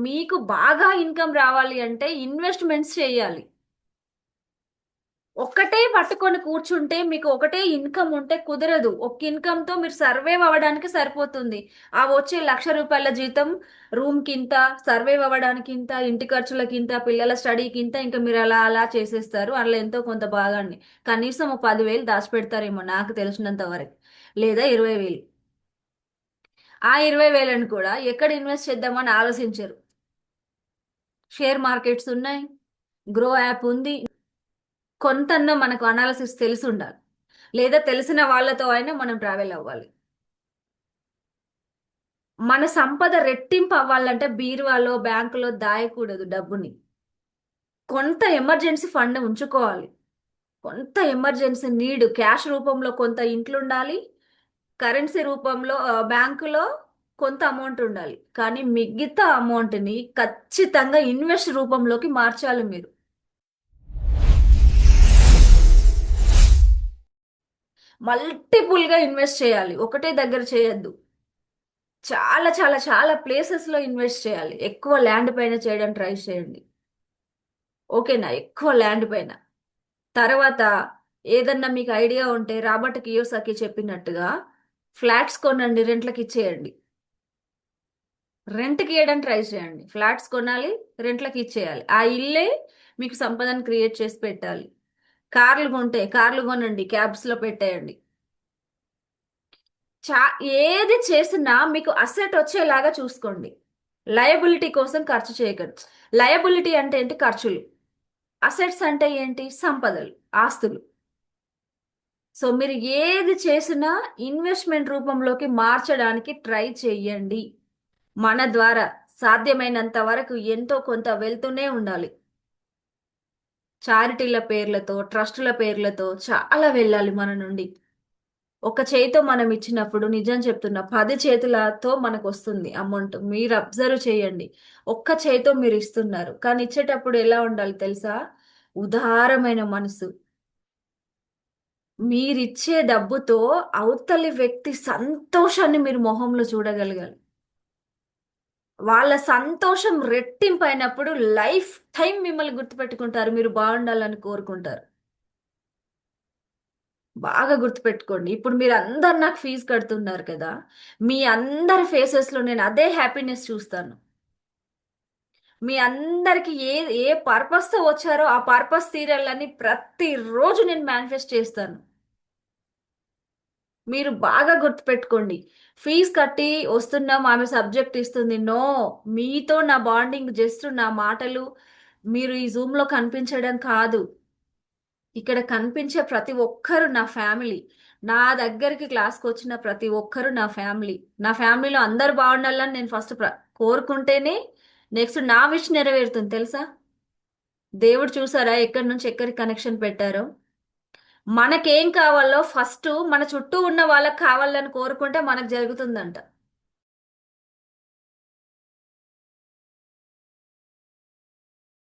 మీకు బాగా ఇన్కమ్ రావాలి అంటే ఇన్వెస్ట్మెంట్స్ చేయాలి. ఒక్కటే పట్టుకొని కూర్చుంటే మీకు ఒకటే ఇన్కమ్ ఉంటే కుదరదు. ఒక్క ఇన్కమ్ తో మీరు సర్వైవ్ అవ్వడానికి సరిపోతుంది. ఆ వచ్చే ₹1,00,000 జీతం రూమ్ కింత, సర్వైవ్ అవ్వడానికి ఇంత, ఇంటి ఖర్చులకి ఇంత, పిల్లల స్టడీకి ఇంత, ఇంకా మీరు అలా అలా చేసేస్తారు. అలా ఎంతో కొంత భాగాన్ని కనీసం ఒక 10,000 దాచిపెడతారేమో నాకు తెలిసినంత వరకు, లేదా 20,000. ఆ 20,000ని కూడా ఎక్కడ ఇన్వెస్ట్ చేద్దామని ఆలోచించరు. షేర్ మార్కెట్స్ ఉన్నాయి, గ్రో యాప్ ఉంది. కొంతన్నా మనకు అనాలిసిస్ తెలిసి ఉండాలి, లేదా తెలిసిన వాళ్ళతో అయినా మనం ట్రావెల్ అవ్వాలి. మన సంపద రెట్టింపు అవ్వాలంటే బీరువాలో బ్యాంకులో దాయకూడదు డబ్బుని. కొంత ఎమర్జెన్సీ ఫండ్ ఉంచుకోవాలి. కొంత ఎమర్జెన్సీ నీడ్ క్యాష్ రూపంలో కొంత ఇంట్లో ఉండాలి. కరెన్సీ రూపంలో బ్యాంకులో కొంత అమౌంట్ ఉండాలి. కానీ మిగతా అమౌంట్ని ఖచ్చితంగా ఇన్వెస్ట్ రూపంలోకి మార్చాలి మీరు. మల్టిపుల్గా ఇన్వెస్ట్ చేయాలి, ఒకటే దగ్గర చేయొద్దు. చాలా చాలా చాలా ప్లేసెస్లో ఇన్వెస్ట్ చేయాలి. ఎక్కువ ల్యాండ్ పైన చేయడం ట్రై చేయండి. ఓకేనా? ఎక్కువ ల్యాండ్ పైన. తర్వాత ఏదన్నా మీకు ఐడియా ఉంటే రాబర్ట్ కియోసాకి చెప్పినట్టుగా ఫ్లాట్స్ కొనండి, రెంట్లకి ఇచ్చేయండి. రెంట్కి ఇవ్వడం ట్రై చేయండి. ఫ్లాట్స్ కొనాలి, రెంట్లకి ఇచ్చేయాలి. ఆ ఇల్లే మీకు సంపదను క్రియేట్ చేసి పెట్టాలి. కార్లు కొంటే కార్లు కొనండి, క్యాబ్స్లో పెట్టేయండి. చా ఏది చేసినా మీకు అసెట్ వచ్చేలాగా చూసుకోండి. లయబిలిటీ కోసం ఖర్చు చేయకండి. లయబిలిటీ అంటే ఏంటి? ఖర్చులు. అసెట్స్ అంటే ఏంటి? సంపదలు, ఆస్తులు. సో మీరు ఏది చేసినా ఇన్వెస్ట్మెంట్ రూపంలోకి మార్చడానికి ట్రై చేయండి. మన ద్వారా సాధ్యమైనంత వరకు ఎంతో కొంత వెళ్తూనే ఉండాలి. చారిటీల పేర్లతో, ట్రస్టుల పేర్లతో చాలా వెళ్ళాలి మన నుండి. ఒక చేయితో మనం ఇచ్చినప్పుడు నిజం చెప్తున్నా 10 చేతులతో మనకు వస్తుంది అమౌంట్. మీరు అబ్జర్వ్ చేయండి. ఒక్క చేయితో మీరు ఇస్తున్నారు, కానీ ఇచ్చేటప్పుడు ఎలా ఉండాలి తెలుసా? ఉదారమైన మనసు. మీరిచ్చే డబ్బుతో అవతలి వ్యక్తి సంతోషాన్ని మీరు మొహంలో చూడగలగాలి. వాళ్ళ సంతోషం రెట్టింపు అయినప్పుడు లైఫ్ టైం మిమ్మల్ని గుర్తుపెట్టుకుంటారు, మీరు బాగుండాలని కోరుకుంటారు. బాగా గుర్తుపెట్టుకోండి. ఇప్పుడు మీరు అందరు నాకు ఫీజు కడుతున్నారు కదా, మీ అందరి ఫేసెస్లో నేను అదే హ్యాపీనెస్ చూస్తాను. మీ అందరికి ఏ ఏ పర్పస్తో వచ్చారో ఆ పర్పస్ తీరాలని ప్రతిరోజు నేను మేనిఫెస్ట్ చేస్తాను. మీరు బాగా గుర్తుపెట్టుకోండి. ఫీజు కట్టి వస్తున్నాం, ఆమె సబ్జెక్ట్ ఇస్తుంది, నో. మీతో నా బాండింగ్ జస్ట్ నా మాటలు, మీరు ఈ జూమ్లో కనిపించడం కాదు. ఇక్కడ కనిపించే ప్రతి ఒక్కరు నా ఫ్యామిలీ. నా దగ్గరికి క్లాస్కి వచ్చిన ప్రతి ఒక్కరు నా ఫ్యామిలీ. నా ఫ్యామిలీలో అందరు బాగుండాలని నేను ఫస్ట్ కోరుకుంటేనే నెక్స్ట్ నా విష్ నెరవేరుతుంది తెలుసా? దేవుడు చూసారా ఎక్కడి నుంచి ఎక్కడికి కనెక్షన్ పెట్టారో? మనకేం కావాలో ఫస్ట్ మన చుట్టూ ఉన్న వాళ్ళకి కావాలని కోరుకుంటే మనకు జరుగుతుందంట.